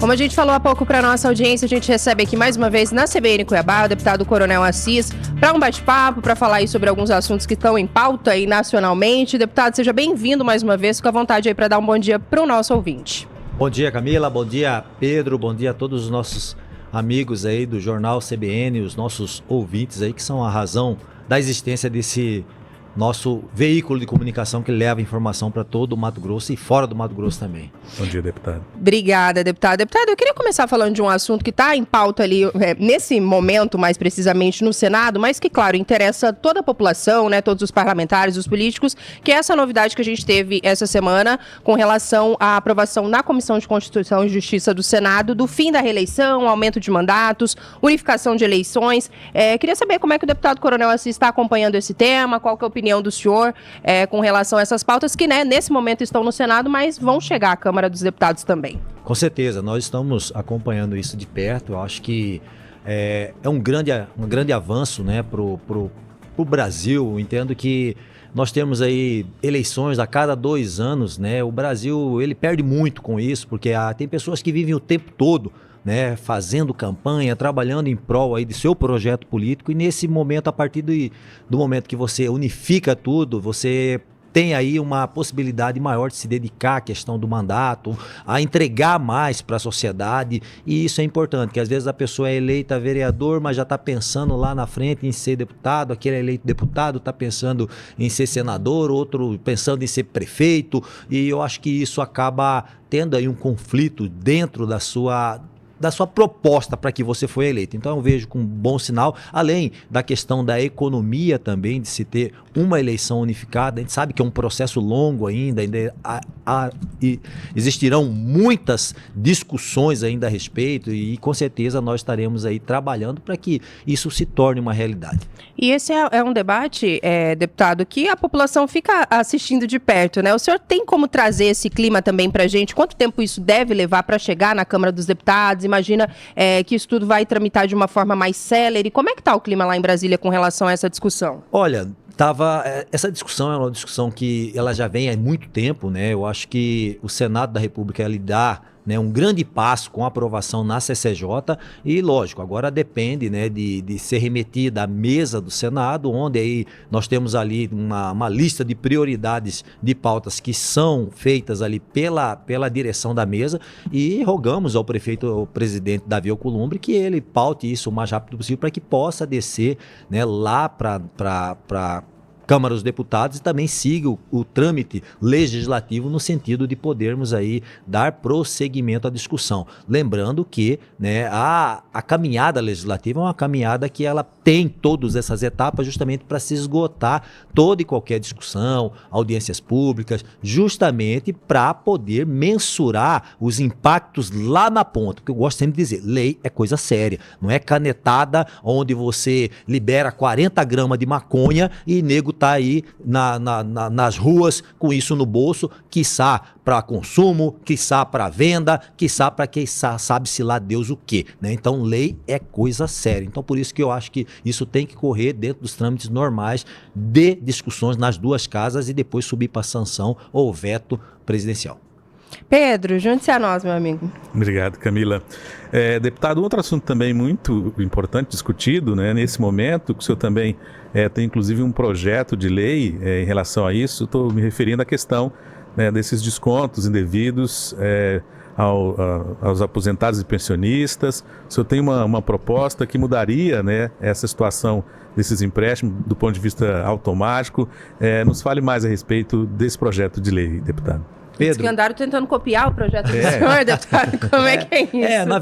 Como a gente falou há pouco para nossa audiência, a gente recebe aqui mais uma vez na CBN Cuiabá o deputado Coronel Assis para um bate-papo, para falar aí sobre alguns assuntos que estão em pauta aí nacionalmente. Deputado, seja bem-vindo mais uma vez, fica à vontade aí para dar um bom dia para o nosso ouvinte. Bom dia, Camila, bom dia, Pedro, bom dia a todos os nossos amigos aí do Jornal CBN, os nossos ouvintes aí que são a razão da existência desse nosso veículo de comunicação que leva informação para todo o Mato Grosso e fora do Mato Grosso também. Bom dia, deputado. Obrigada, deputado. Deputado, eu queria começar falando de um assunto que está em pauta ali, nesse momento, mais precisamente no Senado, mas que, claro, interessa toda a população, né, todos os parlamentares, os políticos, que é essa novidade que a gente teve essa semana com relação à aprovação na Comissão de Constituição e Justiça do Senado do fim da reeleição, aumento de mandatos, unificação de eleições. Queria saber como é que o deputado Coronel Assis está acompanhando esse tema, qual que é a opinião do senhor com relação a essas pautas que, né, nesse momento estão no Senado, mas vão chegar à Câmara dos Deputados também. Com certeza, nós estamos acompanhando isso de perto. Eu acho que é um grande avanço, né, pro Brasil. Eu entendo que nós temos aí eleições a cada 2 anos, né? O Brasil, ele perde muito com isso, porque tem pessoas que vivem o tempo todo, né, fazendo campanha, trabalhando em prol aí de seu projeto político, e nesse momento, a partir do momento que você unifica tudo, você tem aí uma possibilidade maior de se dedicar à questão do mandato, a entregar mais para a sociedade, e isso é importante, que às vezes a pessoa é eleita vereador, mas já está pensando lá na frente em ser deputado, aquele eleito deputado está pensando em ser senador, outro pensando em ser prefeito, e eu acho que isso acaba tendo aí um conflito dentro da sua proposta para que você foi eleito. Então eu vejo com bom sinal, além da questão da economia também, de se ter uma eleição unificada. A gente sabe que é um processo longo ainda e existirão muitas discussões ainda a respeito, e com certeza nós estaremos aí trabalhando para que isso se torne uma realidade. E esse é um debate, deputado, que a população fica assistindo de perto, né? O senhor tem como trazer esse clima também para a gente? Quanto tempo isso deve levar para chegar na Câmara dos Deputados? Imagina que isso tudo vai tramitar de uma forma mais célere. Como é que está o clima lá em Brasília com relação a essa discussão? Olha, essa discussão é uma discussão que ela já vem há muito tempo, né? Eu acho que o Senado da República, ele dá, né, um grande passo com a aprovação na CCJ, e lógico, agora depende, né, de ser remetida à mesa do Senado, onde aí nós temos ali uma lista de prioridades de pautas que são feitas ali pela direção da mesa, e rogamos ao presidente Davi Alcolumbre que ele paute isso o mais rápido possível para que possa descer, né, lá para Câmara dos Deputados e também siga o trâmite legislativo no sentido de podermos aí dar prosseguimento à discussão. Lembrando que, né, a caminhada legislativa é uma caminhada que ela tem todas essas etapas justamente para se esgotar toda e qualquer discussão, audiências públicas, justamente para poder mensurar os impactos lá na ponta. Porque eu gosto sempre de dizer, lei é coisa séria, não é canetada onde você libera 40 gramas de maconha e nego tá aí nas ruas com isso no bolso, quiçá para consumo, quiçá para venda, quiçá para quem sabe-se lá Deus o quê, né? Então, lei é coisa séria. Então, por isso que eu acho que isso tem que correr dentro dos trâmites normais de discussões nas duas casas e depois subir para sanção ou veto presidencial. Pedro, junte-se a nós, meu amigo. Obrigado, Camila. Deputado, outro assunto também muito importante discutido, né, nesse momento, que o senhor também tem inclusive um projeto de lei em relação a isso. Estou me referindo à questão, né, desses descontos indevidos aos aposentados e pensionistas. O senhor tem uma proposta que mudaria, né, essa situação desses empréstimos do ponto de vista automático. Nos fale mais a respeito desse projeto de lei, deputado. Pedro, que andaram tentando copiar o projeto do senhor, deputado. Como é que é isso? Na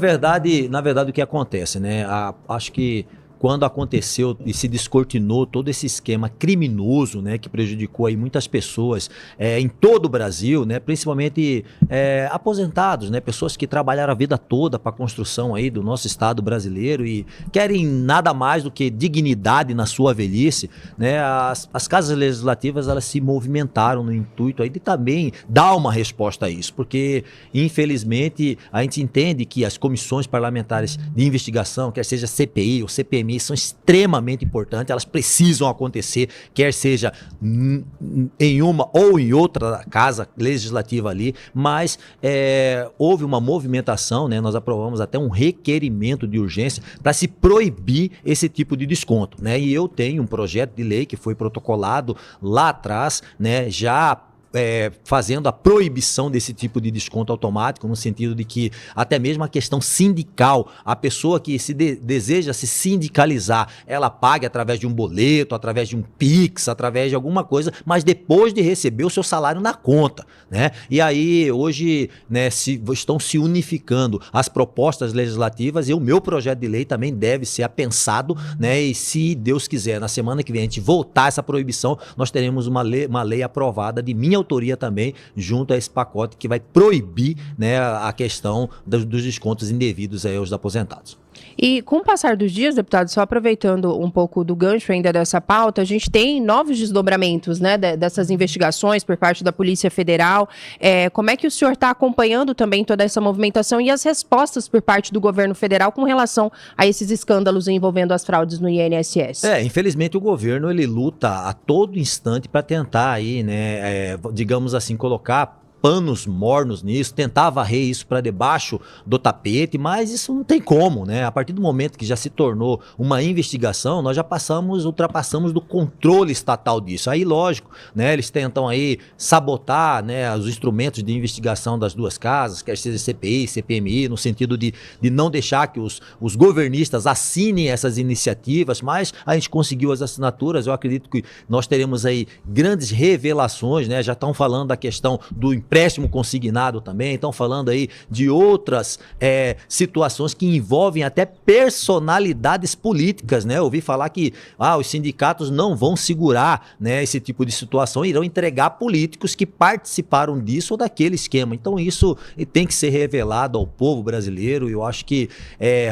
verdade o que acontece, né? Acho que quando aconteceu e se descortinou todo esse esquema criminoso, né, que prejudicou aí muitas pessoas em todo o Brasil, né, principalmente aposentados, né, pessoas que trabalharam a vida toda para a construção aí do nosso Estado brasileiro e querem nada mais do que dignidade na sua velhice, né, as casas legislativas, elas se movimentaram no intuito aí de também dar uma resposta a isso, porque infelizmente a gente entende que as comissões parlamentares de investigação, quer seja CPI ou CPMI, CPMIs são extremamente importantes, elas precisam acontecer, quer seja em uma ou em outra casa legislativa ali, mas houve uma movimentação, né? Nós aprovamos até um requerimento de urgência para se proibir esse tipo de desconto, né? E eu tenho um projeto de lei que foi protocolado lá atrás, né? Já fazendo a proibição desse tipo de desconto automático, no sentido de que até mesmo a questão sindical, a pessoa que deseja se sindicalizar, ela pague através de um boleto, através de um Pix, através de alguma coisa, mas depois de receber o seu salário na conta, né? E aí hoje, né, estão se unificando as propostas legislativas e o meu projeto de lei também deve ser apensado, né? E se Deus quiser, na semana que vem a gente voltar essa proibição, nós teremos uma lei aprovada de minha autoria também, junto a esse pacote que vai proibir, né, a questão dos descontos indevidos aí aos aposentados. E com o passar dos dias, deputado, só aproveitando um pouco do gancho ainda dessa pauta, a gente tem novos desdobramentos, né, dessas investigações por parte da Polícia Federal. Como é que o senhor está acompanhando também toda essa movimentação e as respostas por parte do governo federal com relação a esses escândalos envolvendo as fraudes no INSS? Infelizmente o governo ele luta a todo instante para tentar aí, né, digamos assim, colocar panos mornos nisso, tentar varrer isso para debaixo do tapete, mas isso não tem como, né? A partir do momento que já se tornou uma investigação, nós já ultrapassamos do controle estatal disso. Aí, lógico, né? Eles tentam aí sabotar, né, os instrumentos de investigação das duas casas, quer seja CPI, CPMI, no sentido de não deixar que os governistas assinem essas iniciativas, mas a gente conseguiu as assinaturas, eu acredito que nós teremos aí grandes revelações, né? Já estão falando da questão do empréstimo consignado também, estão falando aí de outras situações que envolvem até personalidades políticas, né? Eu ouvi falar que os sindicatos não vão segurar, né, esse tipo de situação, irão entregar políticos que participaram disso ou daquele esquema. Então isso tem que ser revelado ao povo brasileiro. Eu acho que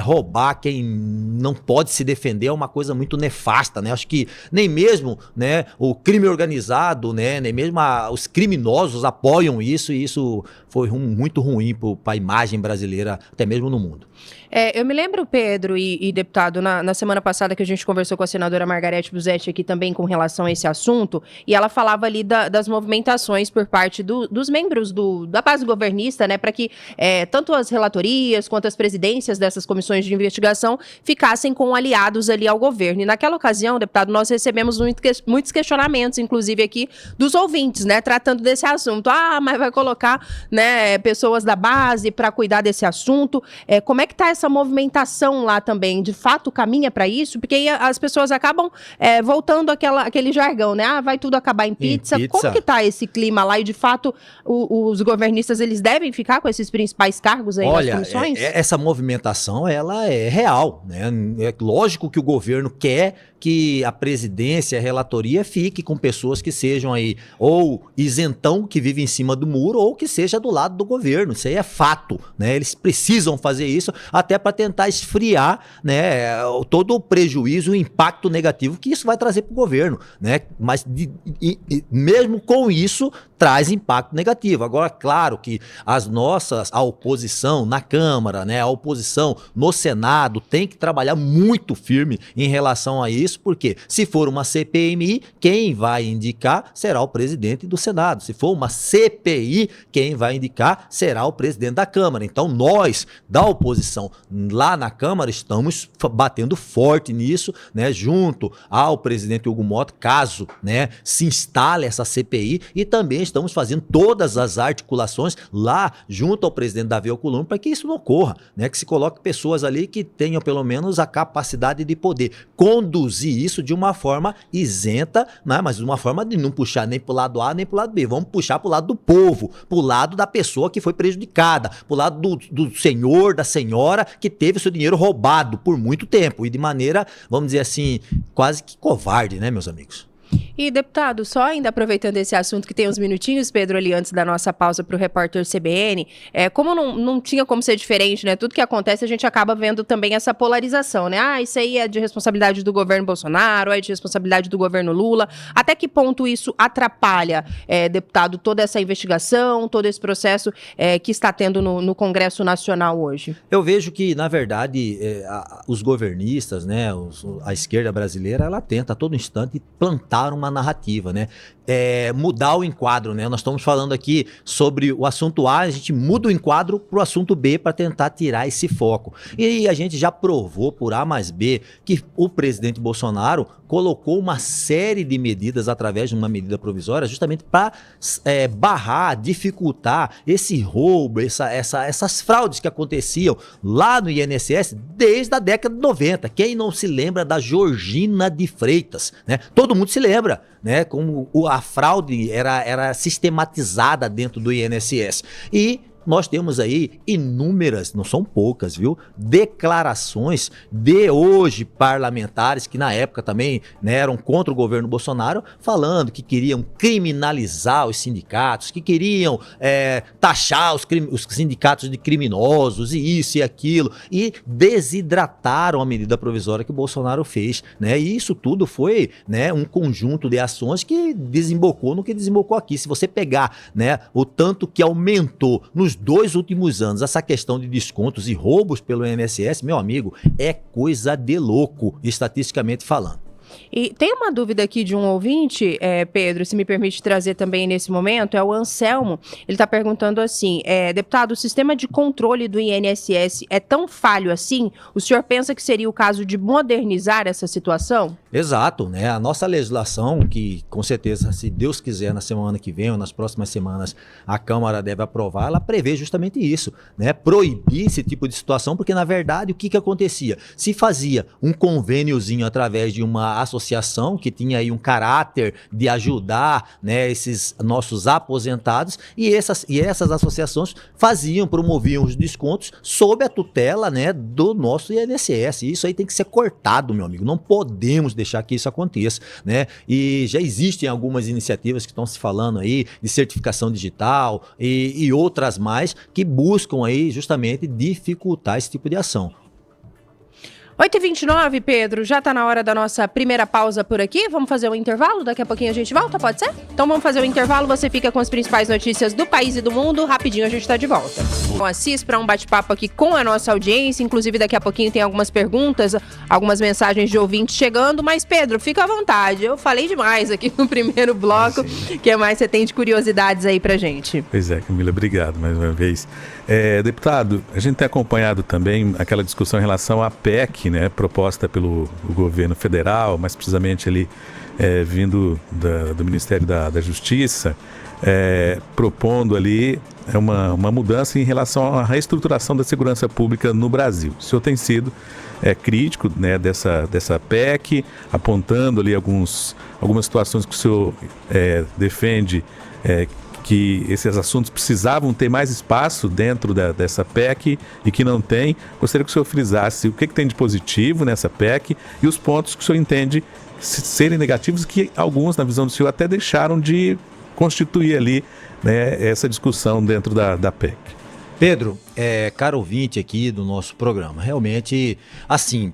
roubar quem não pode se defender é uma coisa muito nefasta, né? Acho que nem mesmo, né, o crime organizado, né, nem mesmo os criminosos apoiam isso, e isso foi muito ruim para a imagem brasileira, até mesmo no mundo. Eu me lembro, Pedro e deputado, na semana passada que a gente conversou com a senadora Margarete Busetti aqui também com relação a esse assunto, e ela falava ali das movimentações por parte dos membros da base governista, né, para que tanto as relatorias quanto as presidências dessas comissões de investigação ficassem com aliados ali ao governo. E naquela ocasião, deputado, nós recebemos muitos questionamentos, inclusive aqui, dos ouvintes, né, tratando desse assunto. Mas vai colocar, né, pessoas da base para cuidar desse assunto. Como é que está essa movimentação lá também? De fato caminha para isso? Porque aí as pessoas acabam voltando aquele jargão, né? Vai tudo acabar em pizza. Como que tá esse clima lá? E de fato os governistas, eles devem ficar com esses principais cargos aí nas comissões? Essa movimentação, ela é real, né? É lógico que o governo quer que a presidência, a relatoria fique com pessoas que sejam aí ou isentão, que vive em cima do muro, ou que seja do lado do governo. Isso aí é fato, né? Eles precisam fazer isso até para tentar esfriar, né, todo o prejuízo, o impacto negativo que isso vai trazer para o governo, né? Mas mesmo com isso traz impacto negativo. Agora, claro que a oposição na Câmara, né, a oposição no Senado tem que trabalhar muito firme em relação a isso, porque se for uma CPMI, quem vai indicar será o presidente do Senado. Se for uma CPI, quem vai indicar será o presidente da Câmara. Então nós, da oposição lá na Câmara, estamos batendo forte nisso, né, junto ao presidente Hugo Mota, caso, né, se instale essa CPI, e também estamos fazendo todas as articulações lá junto ao presidente Davi Alcolumbre para que isso não ocorra, né, que se coloque pessoas ali que tenham pelo menos a capacidade de poder conduzir isso de uma forma isenta, né, mas de uma forma de não puxar nem para o lado A nem para o lado B. Vamos puxar para o lado do povo, para o lado da pessoa que foi prejudicada, para o lado do senhor, da senhora que teve seu dinheiro roubado por muito tempo e de maneira, vamos dizer assim, quase que covarde, né, meus amigos? E, deputado, só ainda aproveitando esse assunto que tem uns minutinhos, Pedro, ali antes da nossa pausa para o repórter CBN, como não tinha como ser diferente, né? Tudo que acontece a gente acaba vendo também essa polarização, né? Isso aí é de responsabilidade do governo Bolsonaro, é de responsabilidade do governo Lula. Até que ponto isso atrapalha, deputado, toda essa investigação, todo esse processo que está tendo no Congresso Nacional hoje? Eu vejo que, na verdade, os governistas, né, a esquerda brasileira, ela tenta a todo instante plantar uma narrativa, né? Mudar o enquadro, né? Nós estamos falando aqui sobre o assunto A, a gente muda o enquadro para o assunto B para tentar tirar esse foco. E a gente já provou por A mais B que o presidente Bolsonaro colocou uma série de medidas através de uma medida provisória justamente para barrar, dificultar esse roubo, essas fraudes que aconteciam lá no INSS desde a década de 90. Quem não se lembra da Georgina de Freitas, né? Todo mundo se lembra, né? Como a fraude era sistematizada dentro do INSS. E nós temos aí inúmeras, não são poucas, viu? Declarações de hoje parlamentares que na época também, né, eram contra o governo Bolsonaro, falando que queriam criminalizar os sindicatos, que queriam taxar os sindicatos de criminosos e isso e aquilo, e desidrataram a medida provisória que o Bolsonaro fez, né? E isso tudo foi, né, um conjunto de ações que desembocou no que desembocou aqui. Se você pegar, né, o tanto que aumentou nos 2 últimos anos essa questão de descontos e roubos pelo INSS, meu amigo, é coisa de louco, estatisticamente falando. E tem uma dúvida aqui de um ouvinte, Pedro, se me permite trazer também nesse momento, é o Anselmo. Ele está perguntando assim, deputado, o sistema de controle do INSS é tão falho assim? O senhor pensa que seria o caso de modernizar essa situação? Exato, né? A nossa legislação, que com certeza, se Deus quiser, na semana que vem ou nas próximas semanas, a Câmara deve aprovar, ela prevê justamente isso, né? Proibir esse tipo de situação, porque na verdade o que acontecia? Se fazia um convêniozinho através de uma associação que tinha aí um caráter de ajudar, né, esses nossos aposentados, e essas associações promoviam os descontos sob a tutela, né, do nosso INSS. Isso aí tem que ser cortado, meu amigo. Não podemos deixar que isso aconteça, né? E já existem algumas iniciativas que estão se falando aí de certificação digital e outras mais que buscam aí justamente dificultar esse tipo de ação. 8h29, Pedro, já tá na hora da nossa primeira pausa por aqui. Vamos fazer um intervalo? Daqui a pouquinho a gente volta, pode ser? Então vamos fazer o intervalo, você fica com as principais notícias do país e do mundo. Rapidinho a gente tá de volta. Com a CIS para um bate-papo aqui com a nossa audiência. Inclusive daqui a pouquinho tem algumas perguntas, algumas mensagens de ouvintes chegando. Mas Pedro, fica à vontade. Eu falei demais aqui no primeiro bloco. O que mais você tem de curiosidades aí pra gente? Pois é, Camila, obrigado mais uma vez. Deputado, a gente tem acompanhado também aquela discussão em relação à PEC, né, proposta pelo governo federal, mais precisamente ali vindo do Ministério da Justiça, propondo ali uma mudança em relação à reestruturação da segurança pública no Brasil. O senhor tem sido crítico, né, dessa PEC, apontando ali algumas situações que o senhor defende que esses assuntos precisavam ter mais espaço dentro dessa PEC e que não tem. Gostaria que o senhor frisasse o que tem de positivo nessa PEC e os pontos que o senhor entende serem negativos, que alguns, na visão do senhor, até deixaram de constituir ali, né, essa discussão dentro da PEC. Pedro, caro ouvinte aqui do nosso programa, realmente, assim,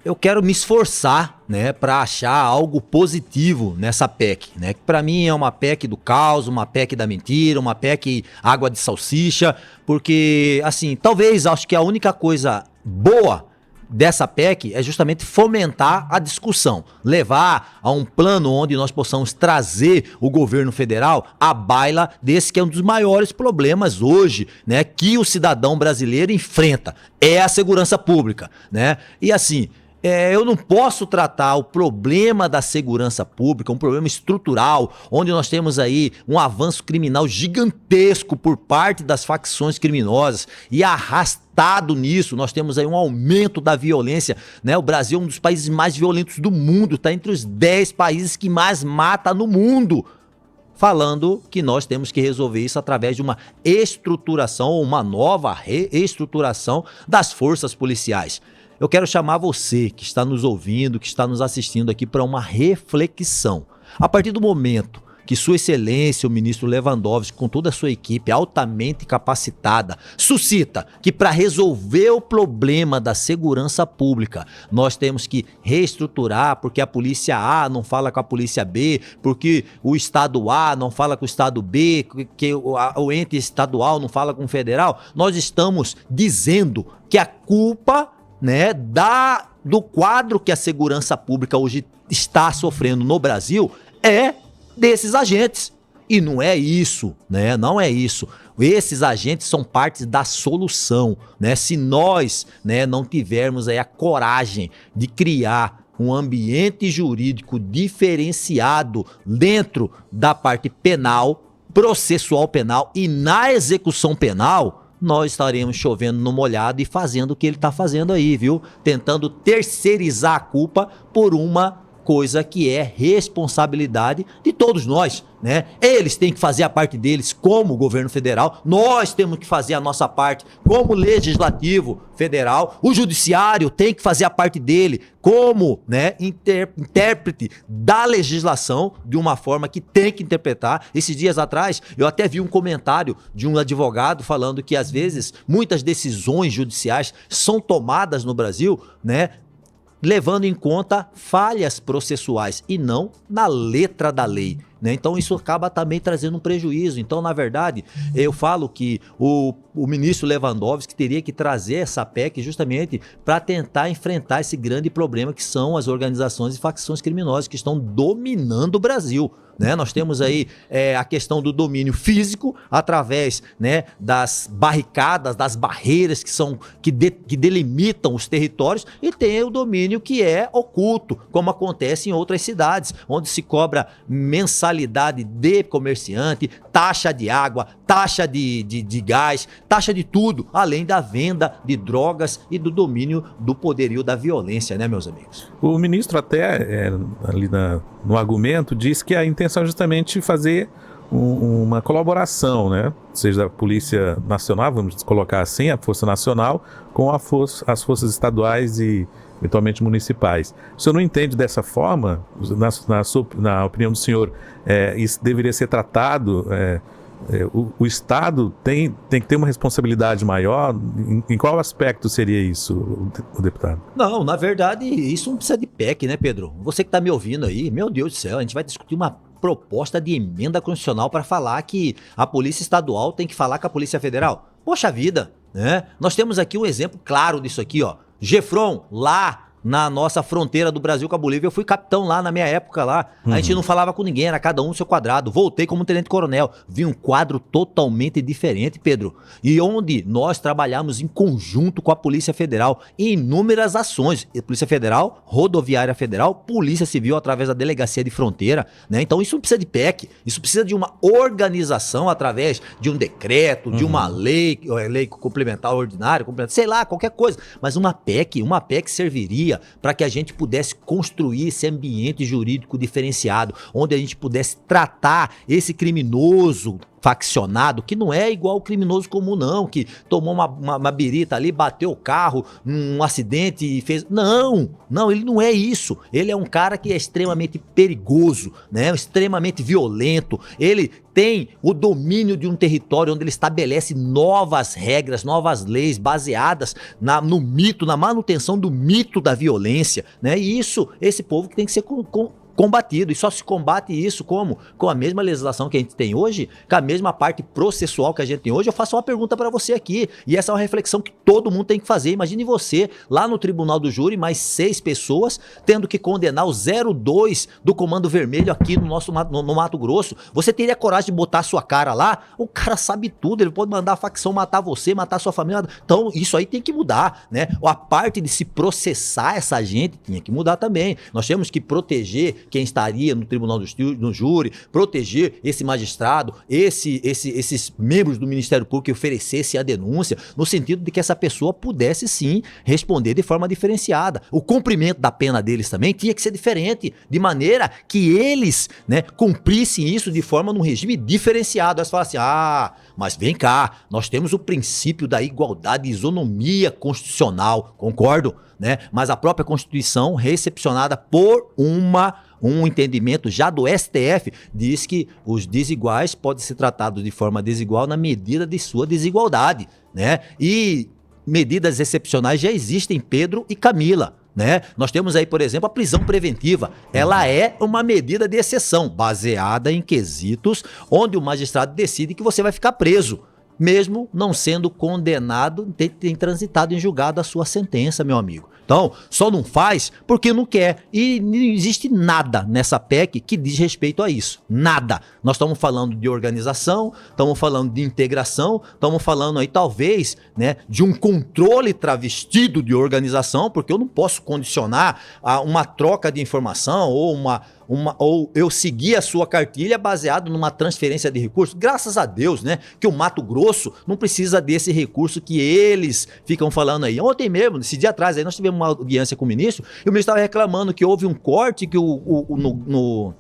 eu quero me esforçar, né, para achar algo positivo nessa PEC, né? Que para mim é uma PEC do caos, uma PEC da mentira, uma PEC água de salsicha, porque assim, talvez acho que a única coisa boa dessa PEC é justamente fomentar a discussão, levar a um plano onde nós possamos trazer o governo federal à baila desse que é um dos maiores problemas hoje, né, que o cidadão brasileiro enfrenta, é a segurança pública, né? E assim, eu não posso tratar o problema da segurança pública, um problema estrutural, onde nós temos aí um avanço criminal gigantesco por parte das facções criminosas e arrastado nisso, nós temos aí um aumento da violência, né? O Brasil é um dos países mais violentos do mundo, está entre os 10 países que mais mata no mundo. Falando que nós temos que resolver isso através de uma estruturação, ou uma nova reestruturação das forças policiais. Eu quero chamar você que está nos ouvindo, que está nos assistindo aqui para uma reflexão. A partir do momento que Sua Excelência, o ministro Lewandowski, com toda a sua equipe altamente capacitada, suscita que para resolver o problema da segurança pública, nós temos que reestruturar, porque a polícia A não fala com a polícia B, porque o estado A não fala com o estado B, que o ente estadual não fala com o federal, nós estamos dizendo que a culpa, né, do quadro que a segurança pública hoje está sofrendo no Brasil é desses agentes. E não é isso, né? Não é isso. Esses agentes são parte da solução, né? Se nós, né, não tivermos aí a coragem de criar um ambiente jurídico diferenciado dentro da parte penal, processual penal e na execução penal, nós estaremos chovendo no molhado e fazendo o que ele está fazendo aí, viu? Tentando terceirizar a culpa por uma coisa que é responsabilidade de todos nós, né? Eles têm que fazer a parte deles como governo federal, nós temos que fazer a nossa parte como legislativo federal, o judiciário tem que fazer a parte dele como, né, intérprete da legislação de uma forma que tem que interpretar. Esses dias atrás eu até vi um comentário de um advogado falando que às vezes muitas decisões judiciais são tomadas no Brasil, né, levando em conta falhas processuais e não na letra da lei, né? Então isso acaba também trazendo um prejuízo. Então, na verdade, eu falo que o ministro Lewandowski teria que trazer essa PEC justamente para tentar enfrentar esse grande problema que são as organizações e facções criminosas que estão dominando o Brasil, né? Nós temos aí a questão do domínio físico através, né, das barricadas, das barreiras que delimitam os territórios, e tem o domínio que é oculto, como acontece em outras cidades, onde se cobra mensalidade de comerciante, taxa de água, taxa de gás, taxa de tudo, além da venda de drogas e do domínio do poderio da violência, né, meus amigos? O ministro até, ali no argumento, diz que a intenção é justamente fazer uma colaboração, né? Seja a Polícia Nacional, vamos colocar assim, a Força Nacional, com as forças estaduais e eventualmente municipais. O senhor não entende dessa forma? Na opinião do senhor, isso deveria ser tratado... O Estado tem que ter uma responsabilidade maior? Em qual aspecto seria isso, o deputado? Não, na verdade, isso não precisa de PEC, né, Pedro? Você que está me ouvindo aí, meu Deus do céu, a gente vai discutir uma proposta de emenda constitucional para falar que a Polícia Estadual tem que falar com a Polícia Federal. Poxa vida, né? Nós temos aqui um exemplo claro disso aqui, ó. Gefron, lá na nossa fronteira do Brasil com a Bolívia, eu fui capitão lá na minha época lá, a gente não falava com ninguém, era cada um no seu quadrado, voltei como tenente-coronel, vi um quadro totalmente diferente, Pedro, e onde nós trabalhamos em conjunto com a Polícia Federal em inúmeras ações, Polícia Federal, Rodoviária Federal, Polícia Civil através da Delegacia de Fronteira, né? Então isso não precisa de PEC, isso precisa de uma organização através de um decreto, de uma lei complementar ordinária, sei lá, qualquer coisa, mas uma PEC serviria para que a gente pudesse construir esse ambiente jurídico diferenciado, onde a gente pudesse tratar esse criminoso faccionado, que não é igual o criminoso comum não, que tomou uma birita ali, bateu o carro num acidente e fez... Não, ele não é isso. Ele é um cara que é extremamente perigoso, né? Extremamente violento. Ele tem o domínio de um território onde ele estabelece novas regras, novas leis baseadas no mito, na manutenção do mito da violência, né? E esse povo que tem que ser combatido, e só se combate isso como? Com a mesma legislação que a gente tem hoje, com a mesma parte processual que a gente tem hoje. Eu faço uma pergunta para você aqui, e essa é uma reflexão que todo mundo tem que fazer. Imagine você, lá no Tribunal do Júri, mais 6 pessoas, tendo que condenar o 02 do Comando Vermelho aqui no Mato Grosso. Você teria coragem de botar a sua cara lá? O cara sabe tudo, ele pode mandar a facção matar você, matar a sua família. Então, isso aí tem que mudar, né? A parte de se processar essa gente tinha que mudar também. Nós temos que proteger quem estaria no Tribunal do Júri, proteger esse magistrado, esses membros do Ministério Público que oferecessem a denúncia, no sentido de que essa pessoa pudesse sim responder de forma diferenciada. O cumprimento da pena deles também tinha que ser diferente, de maneira que eles, né, cumprissem isso de forma num regime diferenciado. Aí você fala assim, mas vem cá, nós temos o princípio da igualdade e isonomia constitucional, concordo, né? Mas a própria Constituição, recepcionada por uma um entendimento já do STF, diz que os desiguais podem ser tratados de forma desigual na medida de sua desigualdade, né? E medidas excepcionais já existem, Pedro e Camila, né? Nós temos aí, por exemplo, a prisão preventiva. Ela é uma medida de exceção, baseada em quesitos onde o magistrado decide que você vai ficar preso, mesmo não sendo condenado, tem transitado em julgado a sua sentença, meu amigo. Então, só não faz porque não quer. E não existe nada nessa PEC que diz respeito a isso. Nada. Nós estamos falando de organização, estamos falando de integração, estamos falando aí, talvez, né, de um controle travestido de organização, porque eu não posso condicionar a uma troca de informação ou eu seguir a sua cartilha baseado numa transferência de recursos. Graças a Deus, né, que o Mato Grosso não precisa desse recurso que eles ficam falando aí. Ontem mesmo, esse dia atrás, aí nós tivemos uma audiência com o ministro, e o ministro estava reclamando que houve um corte que no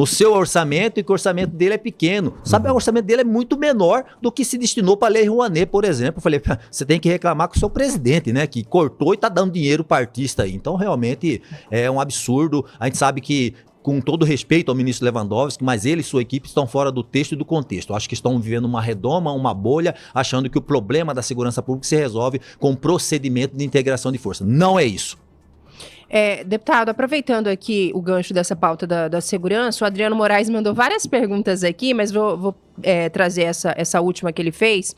seu orçamento, e que o orçamento dele é pequeno. Sabe, o orçamento dele é muito menor do que se destinou para a Lei Rouanet, por exemplo. Eu falei, você tem que reclamar com o seu presidente, né, que cortou e está dando dinheiro para artista aí. Então, realmente, é um absurdo. A gente sabe que, com todo respeito ao ministro Lewandowski, mas ele e sua equipe estão fora do texto e do contexto. Acho que estão vivendo uma redoma, uma bolha, achando que o problema da segurança pública se resolve com procedimento de integração de força. Não é isso. Deputado, aproveitando aqui o gancho dessa pauta da segurança, o Adriano Moraes mandou várias perguntas aqui, mas vou trazer essa última que ele fez.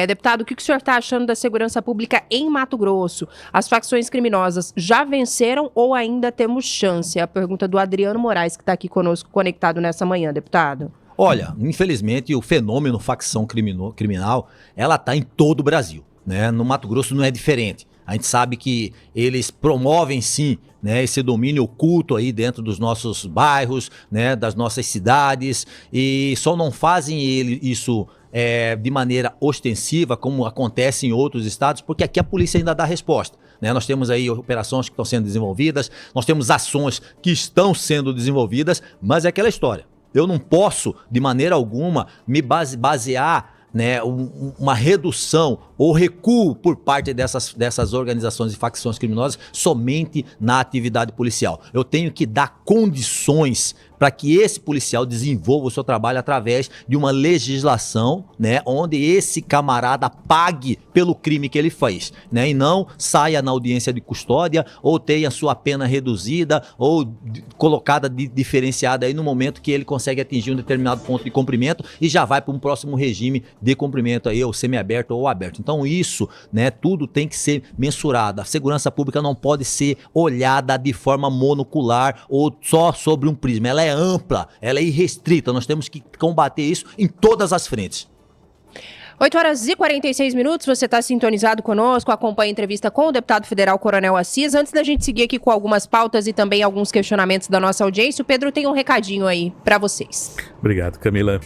Deputado, o que o senhor está achando da segurança pública em Mato Grosso? As facções criminosas já venceram ou ainda temos chance? É a pergunta do Adriano Moraes, que está aqui conosco, conectado nessa manhã, deputado. Olha, infelizmente o fenômeno facção criminal, ela está em todo o Brasil, né? No Mato Grosso não é diferente. A gente sabe que eles promovem, sim, né, esse domínio oculto aí dentro dos nossos bairros, né, das nossas cidades, e só não fazem isso de maneira ostensiva, como acontece em outros estados, porque aqui a polícia ainda dá resposta, né? Nós temos aí operações que estão sendo desenvolvidas, nós temos ações que estão sendo desenvolvidas, mas é aquela história. Eu não posso, de maneira alguma, me basear, né, uma redução ou recuo por parte dessas organizações e facções criminosas somente na atividade policial. Eu tenho que dar condições para que esse policial desenvolva o seu trabalho através de uma legislação, né, onde esse camarada pague pelo crime que ele fez, né, e não saia na audiência de custódia ou tenha sua pena reduzida ou colocada diferenciada aí no momento que ele consegue atingir um determinado ponto de cumprimento e já vai para um próximo regime de cumprimento aí, ou semiaberto ou aberto. Então isso, né, tudo tem que ser mensurado. A segurança pública não pode ser olhada de forma monocular ou só sobre um prisma. Ela é ampla, ela é irrestrita. Nós temos que combater isso em todas as frentes. 8h46, você está sintonizado conosco, acompanha a entrevista com o deputado federal Coronel Assis. Antes da gente seguir aqui com algumas pautas e também alguns questionamentos da nossa audiência, o Pedro tem um recadinho aí para vocês. Obrigado, Camila.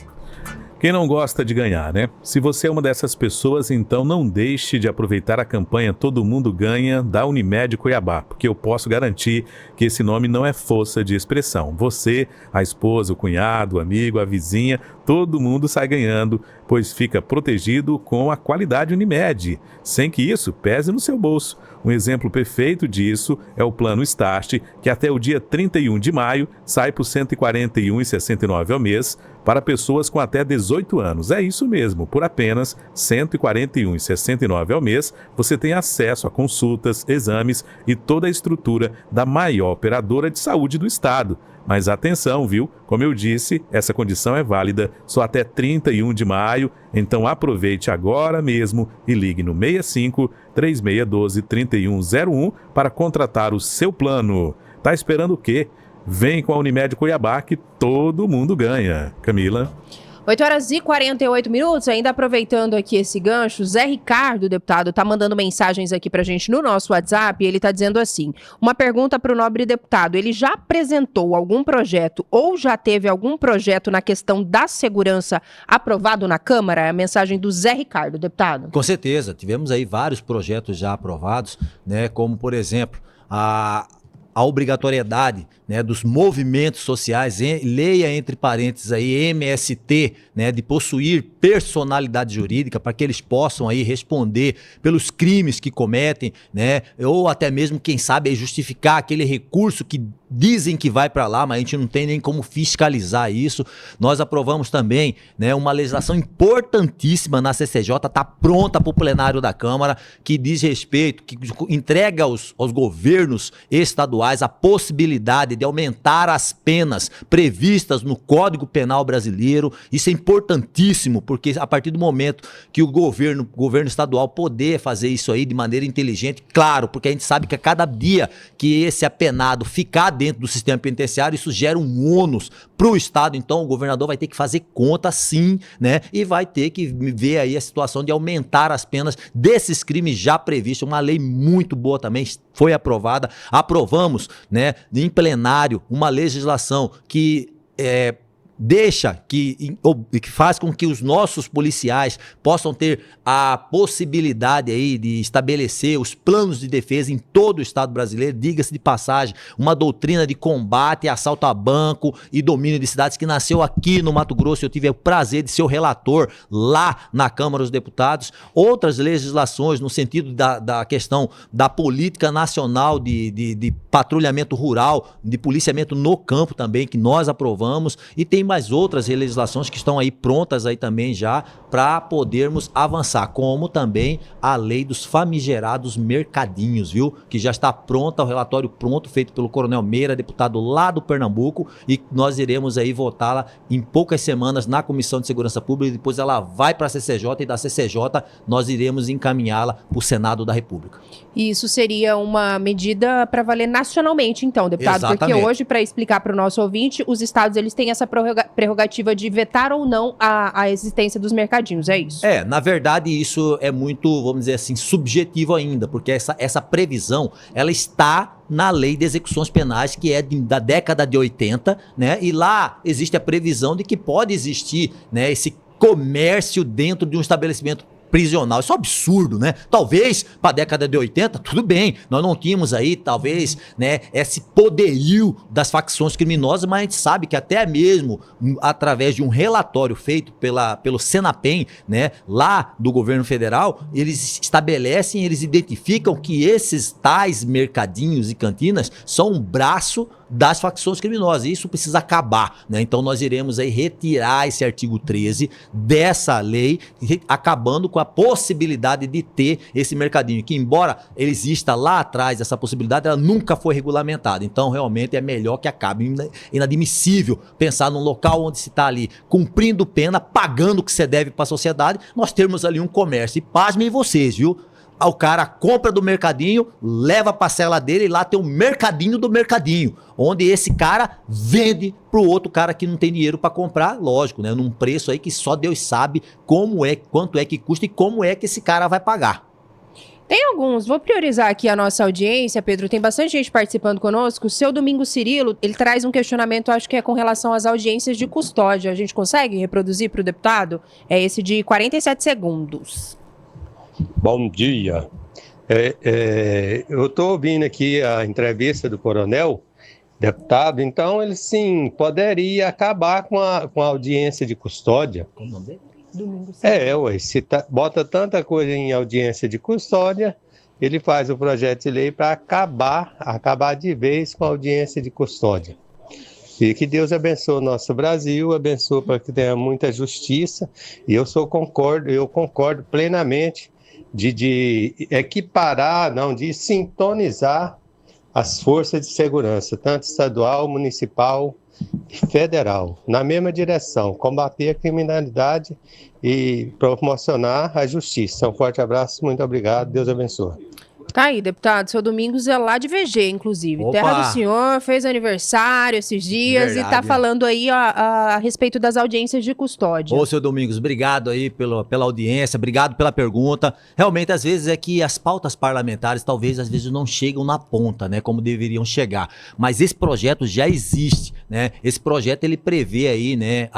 Quem não gosta de ganhar, né? Se você é uma dessas pessoas, então não deixe de aproveitar a campanha Todo Mundo Ganha da Unimed Cuiabá, porque eu posso garantir que esse nome não é força de expressão. Você, a esposa, o cunhado, o amigo, a vizinha, todo mundo sai ganhando, pois fica protegido com a qualidade Unimed, sem que isso pese no seu bolso. Um exemplo perfeito disso é o Plano Start, que até o dia 31 de maio sai por R$ 141,69 ao mês para pessoas com até 18 anos. É isso mesmo, por apenas R$ 141,69 ao mês, você tem acesso a consultas, exames e toda a estrutura da maior operadora de saúde do estado. Mas atenção, viu? Como eu disse, essa condição é válida só até 31 de maio, então aproveite agora mesmo e ligue no 65 3612 3101 para contratar o seu plano. Tá esperando o quê? Vem com a Unimed Cuiabá que todo mundo ganha. Camila. 8h48, ainda aproveitando aqui esse gancho, Zé Ricardo, deputado, tá mandando mensagens aqui pra gente no nosso WhatsApp, e ele tá dizendo assim, uma pergunta pro nobre deputado, ele já apresentou algum projeto ou já teve algum projeto na questão da segurança aprovado na Câmara? É a mensagem do Zé Ricardo, deputado. Com certeza, tivemos aí vários projetos já aprovados, né, como por exemplo, a obrigatoriedade, né, dos movimentos sociais, leia entre parênteses aí MST, né, de possuir personalidade jurídica para que eles possam aí responder pelos crimes que cometem, né, ou até mesmo, quem sabe, aí justificar aquele recurso que dizem que vai para lá, mas a gente não tem nem como fiscalizar isso. Nós aprovamos também, né, uma legislação importantíssima na CCJ, está pronta para o plenário da Câmara, que diz respeito, que entrega aos governos estaduais a possibilidade de aumentar as penas previstas no Código Penal brasileiro. Isso é importantíssimo, porque a partir do momento que o governo estadual poder fazer isso aí de maneira inteligente, claro, porque a gente sabe que a cada dia que esse apenado ficar dentro do sistema penitenciário, isso gera um ônus para o Estado. Então o governador vai ter que fazer conta sim, né? E vai ter que ver aí a situação de aumentar as penas desses crimes já previstos. Uma lei muito boa também foi aprovada. Aprovamos, né, em plenário, uma legislação que que faz com que os nossos policiais possam ter a possibilidade aí de estabelecer os planos de defesa em todo o Estado brasileiro. Diga-se de passagem, uma doutrina de combate, assalto a banco e domínio de cidades que nasceu aqui no Mato Grosso. Eu tive o prazer de ser o relator lá na Câmara dos Deputados. Outras legislações no sentido da questão da política nacional de patrulhamento rural, de policiamento no campo também, que nós aprovamos, e tem mais outras legislações que estão aí prontas aí também já para podermos avançar, como também a lei dos famigerados mercadinhos, viu? Que já está pronta, o relatório pronto, feito pelo Coronel Meira, deputado lá do Pernambuco, e nós iremos aí votá-la em poucas semanas na Comissão de Segurança Pública, e depois ela vai para a CCJ, e da CCJ nós iremos encaminhá-la para o Senado da República. E isso seria uma medida para valer nacionalmente, então, deputado? Exatamente. Porque hoje, para explicar para o nosso ouvinte, os estados eles têm essa prerrogativa de vetar ou não a existência dos mercadinhos, é isso? Na verdade isso é muito, vamos dizer assim, subjetivo ainda, porque essa previsão, ela está na Lei de Execuções Penais, que é da década de 80, né? E lá existe a previsão de que pode existir, né, esse comércio dentro de um estabelecimento prisional. Isso é um absurdo, né? Talvez para a década de 80, tudo bem, nós não tínhamos aí, talvez, né, esse poderio das facções criminosas, mas a gente sabe que até mesmo através de um relatório feito pelo Senapen, né, lá do governo federal, eles estabelecem, eles identificam que esses tais mercadinhos e cantinas são um braço das facções criminosas, e isso precisa acabar, né? Então nós iremos aí retirar esse artigo 13 dessa lei, acabando com a possibilidade de ter esse mercadinho, que embora ele exista lá atrás, essa possibilidade, ela nunca foi regulamentada. Então realmente é melhor que acabe. Inadmissível pensar num local onde se está ali cumprindo pena, pagando o que você deve para a sociedade, nós termos ali um comércio. E pasmem vocês, viu? O cara compra do mercadinho, leva a parcela dele, e lá tem o mercadinho do mercadinho, onde esse cara vende pro outro cara que não tem dinheiro para comprar, lógico, né, num preço aí que só Deus sabe quanto é que custa e como é que esse cara vai pagar. Tem alguns, vou priorizar aqui a nossa audiência, Pedro, tem bastante gente participando conosco. O seu Domingos Cirilo, ele traz um questionamento, acho que é com relação às audiências de custódia. A gente consegue reproduzir para o deputado? É esse de 47 segundos. Bom dia. Eu estou ouvindo aqui a entrevista do coronel, deputado, então ele sim poderia acabar com a audiência de custódia. Como o nome dele? Se bota tanta coisa em audiência de custódia, ele faz o projeto de lei para acabar de vez com a audiência de custódia. E que Deus abençoe o nosso Brasil, abençoe para que tenha muita justiça, e eu concordo plenamente de equiparar, de sintonizar as forças de segurança, tanto estadual, municipal e federal, na mesma direção, combater a criminalidade e promocionar a justiça. Um forte abraço, muito obrigado, Deus abençoe. Tá aí, deputado, seu Domingos é lá de VG, inclusive. Opa! Terra do senhor, fez aniversário esses dias. Verdade. E tá falando aí a respeito das audiências de custódia. Ô, seu Domingos, obrigado aí pela audiência, obrigado pela pergunta. Realmente, às vezes, é que as pautas parlamentares, talvez, às vezes, não chegam na ponta, né, como deveriam chegar. Mas esse projeto já existe, né? Esse projeto, ele prevê aí, né,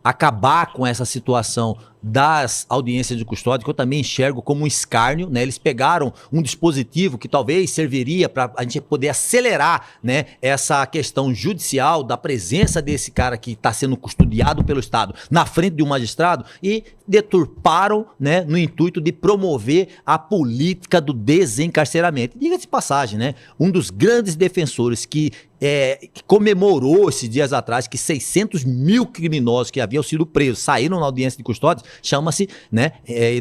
acabar com essa situação das audiências de custódia, que eu também enxergo como um escárnio, né? Eles pegaram um dispositivo que talvez serviria para a gente poder acelerar, né, essa questão judicial da presença desse cara que está sendo custodiado pelo Estado na frente de um magistrado e deturparam, né, no intuito de promover a política do desencarceramento. Diga-se de passagem, né, um dos grandes defensores que comemorou esses dias atrás que 600 mil criminosos que haviam sido presos saíram na audiência de custódia, chama-se, né,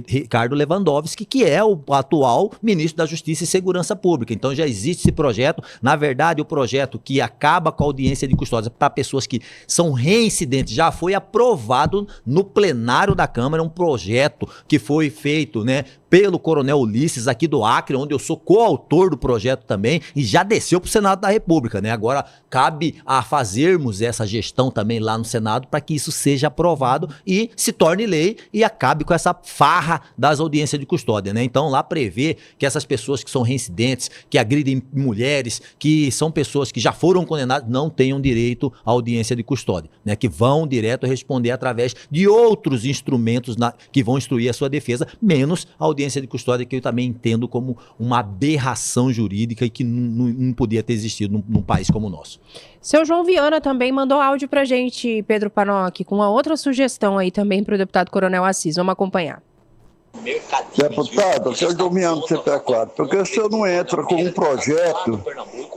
Ricardo Lewandowski, que é o atual ministro da Justiça e Segurança Pública. Então já existe esse projeto. Na verdade, o projeto que acaba com a audiência de custódia para pessoas que são reincidentes já foi aprovado no plenário da Câmara, um projeto que foi feito, né, pelo Coronel Ulisses aqui do Acre, onde eu sou coautor do projeto também, e já desceu para o Senado da República, né? Agora cabe a fazermos essa gestão também lá no Senado para que isso seja aprovado e se torne lei e acabe com essa farra das audiências de custódia, né? Então lá prevê que essas pessoas que são reincidentes, que agridem mulheres, que são pessoas que já foram condenadas, não tenham direito à audiência de custódia, né? Que vão direto responder através de outros instrumentos que vão instruir a sua defesa, menos a audiência de custódia, que eu também entendo como uma aberração jurídica e que não podia ter existido num país como o nosso. Seu João Viana também mandou áudio pra gente, Pedro Panock, com uma outra sugestão aí também pro deputado Coronel Assis. Vamos acompanhar. Deputado, eu estou me amo CP4, porque o senhor não entra com um projeto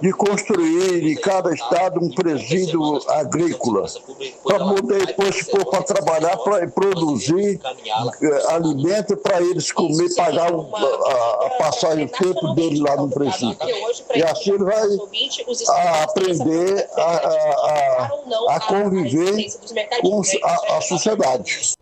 de construir em cada estado um presídio agrícola, para poder depois, se for para trabalhar, para produzir alimento para eles comer, pagar a passagem, o tempo dele lá no presídio. E assim ele vai aprender a conviver com a sociedade.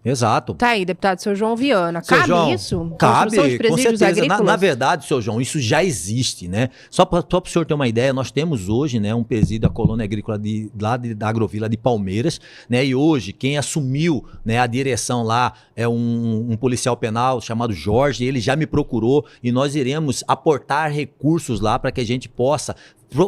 Exato. Tá aí, deputado seu João Viana. Seu Cabe João, isso? Cabe, de com certeza. agrícolas? Na verdade, seu João, isso já existe, né? Só para o senhor ter uma ideia, nós temos hoje, né, um presídio da colônia agrícola da Agrovila de Palmeiras, né? E hoje quem assumiu, né, a direção lá é um policial penal chamado Jorge. Ele já me procurou e nós iremos aportar recursos lá para que a gente possa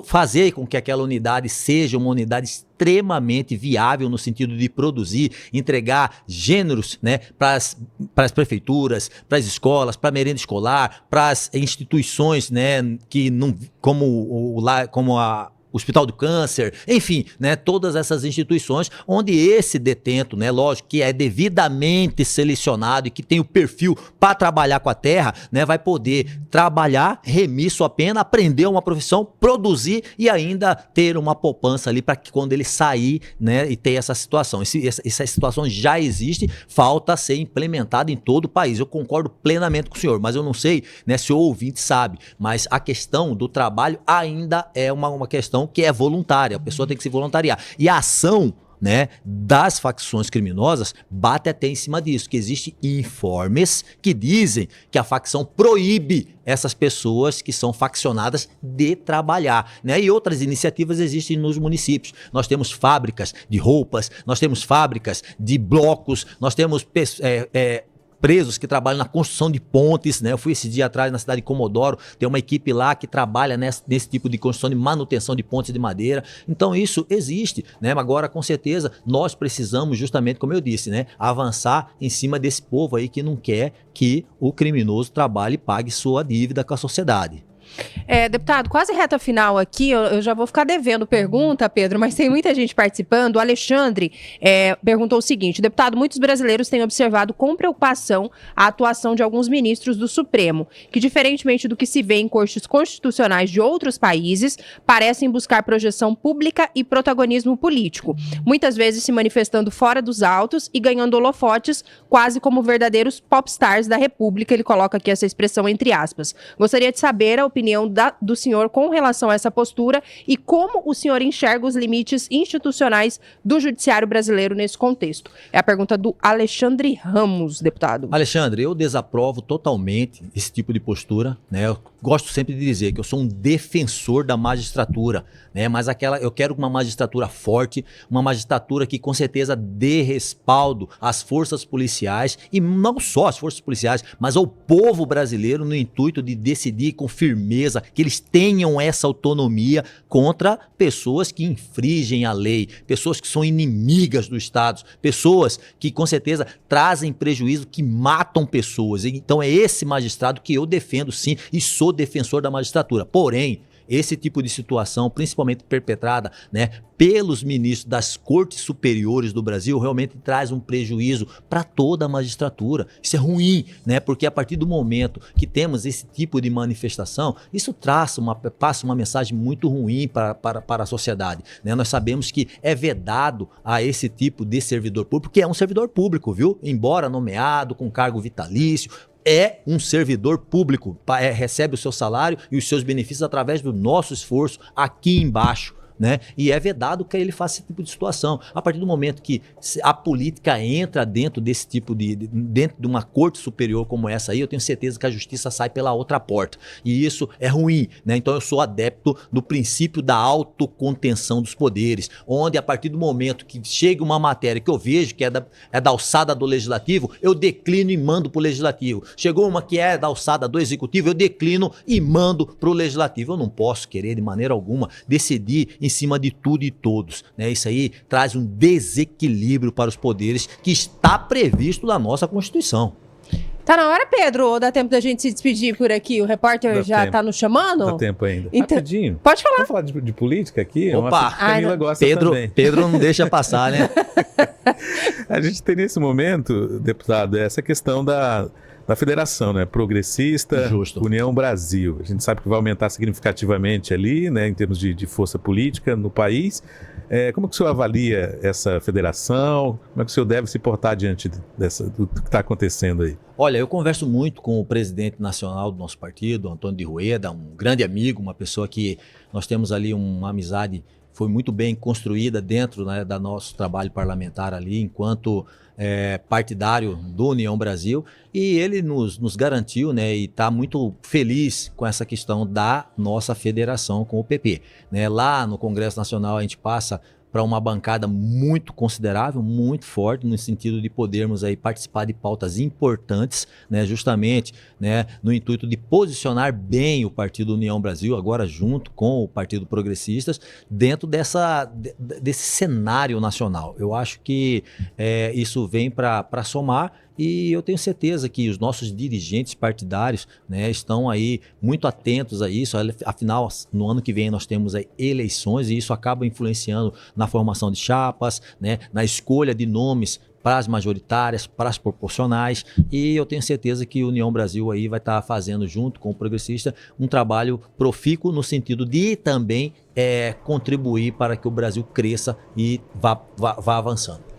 fazer com que aquela unidade seja uma unidade extremamente viável no sentido de produzir, entregar gêneros, né, para as prefeituras, para as escolas, para a merenda escolar, para as instituições, né, que não, como a Hospital do Câncer, enfim, né, todas essas instituições onde esse detento, né, lógico, que é devidamente selecionado e que tem o perfil para trabalhar com a terra, né, vai poder trabalhar, remir sua pena, aprender uma profissão, produzir e ainda ter uma poupança ali para que quando ele sair, né, e ter essa situação. Essa situação já existe, falta ser implementada em todo o país. Eu concordo plenamente com o senhor, mas eu não sei, né, se o ouvinte sabe, mas a questão do trabalho ainda é uma questão que é voluntária, a pessoa tem que se voluntariar. E a ação, né, das facções criminosas bate até em cima disso, que existem informes que dizem que a facção proíbe essas pessoas que são faccionadas de trabalhar, né? E outras iniciativas existem nos municípios. Nós temos fábricas de roupas, nós temos fábricas de blocos, nós temos presos que trabalham na construção de pontes, né? Eu fui esse dia atrás na cidade de Comodoro, tem uma equipe lá que trabalha nesse tipo de construção de manutenção de pontes de madeira. Então isso existe, né? Mas agora, com certeza, nós precisamos justamente, como eu disse, né, avançar em cima desse povo aí que não quer que o criminoso trabalhe e pague sua dívida com a sociedade. Deputado, quase reta final aqui, eu já vou ficar devendo pergunta, Pedro, mas tem muita gente participando. O Alexandre perguntou o seguinte: deputado, muitos brasileiros têm observado com preocupação a atuação de alguns ministros do Supremo, que, diferentemente do que se vê em cortes constitucionais de outros países, parecem buscar projeção pública e protagonismo político, muitas vezes se manifestando fora dos autos e ganhando holofotes quase como verdadeiros popstars da República. Ele coloca aqui essa expressão entre aspas. Gostaria de saber a opinião do senhor com relação a essa postura e como o senhor enxerga os limites institucionais do judiciário brasileiro nesse contexto. É a pergunta do Alexandre Ramos, deputado. Alexandre, eu desaprovo totalmente esse tipo de postura, né? gosto sempre de dizer que eu sou um defensor da magistratura, né? Mas eu quero uma magistratura forte, uma magistratura que com certeza dê respaldo às forças policiais, e não só às forças policiais, mas ao povo brasileiro, no intuito de decidir com firmeza, que eles tenham essa autonomia contra pessoas que infringem a lei, pessoas que são inimigas do Estado, pessoas que com certeza trazem prejuízo, que matam pessoas. Então é esse magistrado que eu defendo, sim, e sou defensor da magistratura. Porém, esse tipo de situação, principalmente perpetrada, né, pelos ministros das cortes superiores do Brasil, realmente traz um prejuízo para toda a magistratura. Isso é ruim, né, porque a partir do momento que temos esse tipo de manifestação, isso passa uma mensagem muito ruim para a sociedade, né? Nós sabemos que é vedado a esse tipo de servidor público, que é um servidor público, viu? Embora nomeado com cargo vitalício, é um servidor público, recebe o seu salário e os seus benefícios através do nosso esforço aqui embaixo, né? E é vedado que ele faça esse tipo de situação. A partir do momento que a política entra dentro desse tipo dentro de uma corte superior como essa aí, eu tenho certeza que a justiça sai pela outra porta. E isso é ruim, né? Então eu sou adepto do princípio da autocontenção dos poderes, onde a partir do momento que chega uma matéria que eu vejo que é da alçada do legislativo, eu declino e mando para o legislativo. Chegou uma que é da alçada do executivo, eu declino e mando para o legislativo. Eu não posso querer de maneira alguma decidir em cima de tudo e todos, né? Isso aí traz um desequilíbrio para os poderes que está previsto na nossa Constituição. Tá na hora, Pedro, ou dá tempo da gente se despedir por aqui? O repórter já tá nos chamando? Dá tempo ainda. Então, rapidinho. Pode falar. Vamos falar de política aqui? Opa! A Camila gosta também. Pedro não deixa passar, né? A gente tem nesse momento, deputado, essa questão da federação, né? Progressista, Justo. União Brasil. A gente sabe que vai aumentar significativamente ali, né? Em termos de força política no país. Como que o senhor avalia essa federação? Como é que o senhor deve se portar diante do que está acontecendo aí? Olha, eu converso muito com o presidente nacional do nosso partido, Antônio de Rueda, um grande amigo, uma pessoa que nós temos ali uma amizade, foi muito bem construída dentro, né, da nosso trabalho parlamentar ali, enquanto partidário do União Brasil, e ele nos garantiu, né, e está muito feliz com essa questão da nossa federação com o PP, né? Lá no Congresso Nacional a gente passa para uma bancada muito considerável, muito forte, no sentido de podermos aí participar de pautas importantes, né, justamente, né, no intuito de posicionar bem o Partido União Brasil, agora junto com o Partido Progressistas, dentro desse cenário nacional. Eu acho que isso vem para somar. E eu tenho certeza que os nossos dirigentes partidários, né, estão aí muito atentos a isso. Afinal, no ano que vem nós temos aí eleições e isso acaba influenciando na formação de chapas, né, na escolha de nomes para as majoritárias, para as proporcionais, e eu tenho certeza que a União Brasil aí vai estar fazendo, junto com o Progressista, um trabalho profícuo no sentido de também contribuir para que o Brasil cresça e vá avançando.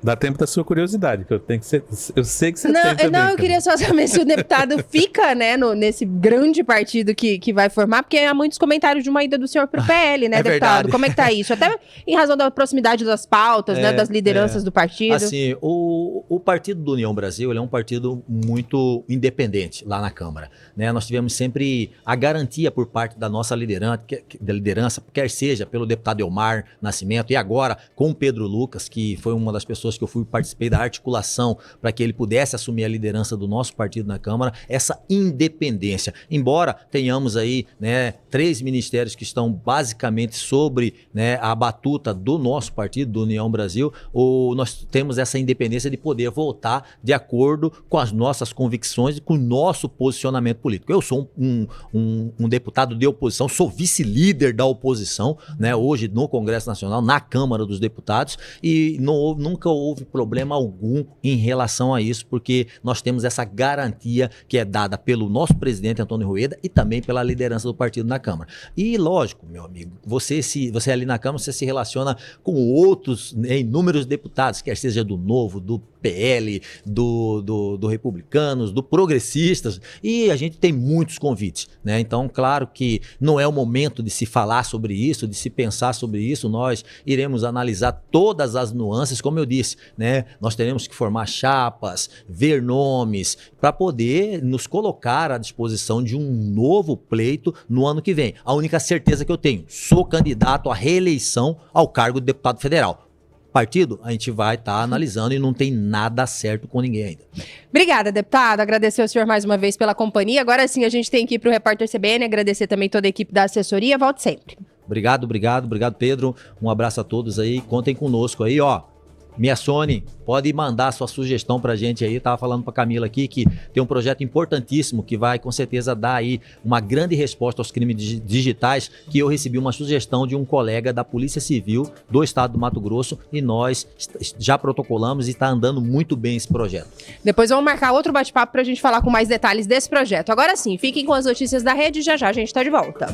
Dá tempo da sua curiosidade, que eu sei que você tem também. Não, eu queria só saber se o deputado fica, né, nesse grande partido que vai formar, porque há muitos comentários de uma ida do senhor pro PL, né, deputado? Verdade. Como é que tá isso? Até em razão da proximidade das pautas, né, das lideranças do partido. Assim, o Partido do União Brasil, ele é um partido muito independente lá na Câmara, né? Nós tivemos sempre a garantia por parte da nossa liderança, quer seja pelo deputado Elmar Nascimento e agora com o Pedro Lucas, que foi uma das pessoas que eu participei da articulação para que ele pudesse assumir a liderança do nosso partido na Câmara, essa independência. Embora tenhamos aí, né, 3 ministérios que estão basicamente sobre, né, a batuta do nosso partido, do União Brasil, nós temos essa independência de poder votar de acordo com as nossas convicções e com o nosso posicionamento político. Eu sou um deputado de oposição, sou vice-líder da oposição, né, hoje no Congresso Nacional, na Câmara dos Deputados, e nunca houve problema algum em relação a isso, porque nós temos essa garantia que é dada pelo nosso presidente Antônio Rueda e também pela liderança do partido na Câmara. E lógico, meu amigo, você ali na Câmara, você se relaciona com outros, né, inúmeros deputados, quer seja do Novo, do PL, do Republicanos, do Progressistas, e a gente tem muitos convites, né? Então, claro que não é o momento de se falar sobre isso, de se pensar sobre isso, nós iremos analisar todas as nuances, como eu disse, né? Nós teremos que formar chapas, ver nomes, para poder nos colocar à disposição de um novo pleito no ano que vem. A única certeza que eu tenho, sou candidato à reeleição ao cargo de deputado federal. Partido, a gente vai estar analisando e não tem nada certo com ninguém ainda. Obrigada, deputado. Agradecer ao senhor mais uma vez pela companhia. Agora sim, a gente tem que ir para o Repórter CBN, agradecer também toda a equipe da assessoria. Volte sempre. Obrigado, Pedro. Um abraço a todos aí. Contem conosco aí, ó. Me acione, pode mandar sua sugestão pra gente aí. Tava falando pra Camila aqui que tem um projeto importantíssimo que vai com certeza dar aí uma grande resposta aos crimes digitais, que eu recebi uma sugestão de um colega da Polícia Civil do estado do Mato Grosso e nós já protocolamos e está andando muito bem esse projeto. Depois vamos marcar outro bate-papo pra gente falar com mais detalhes desse projeto. Agora sim, fiquem com as notícias da rede, já já a gente tá de volta.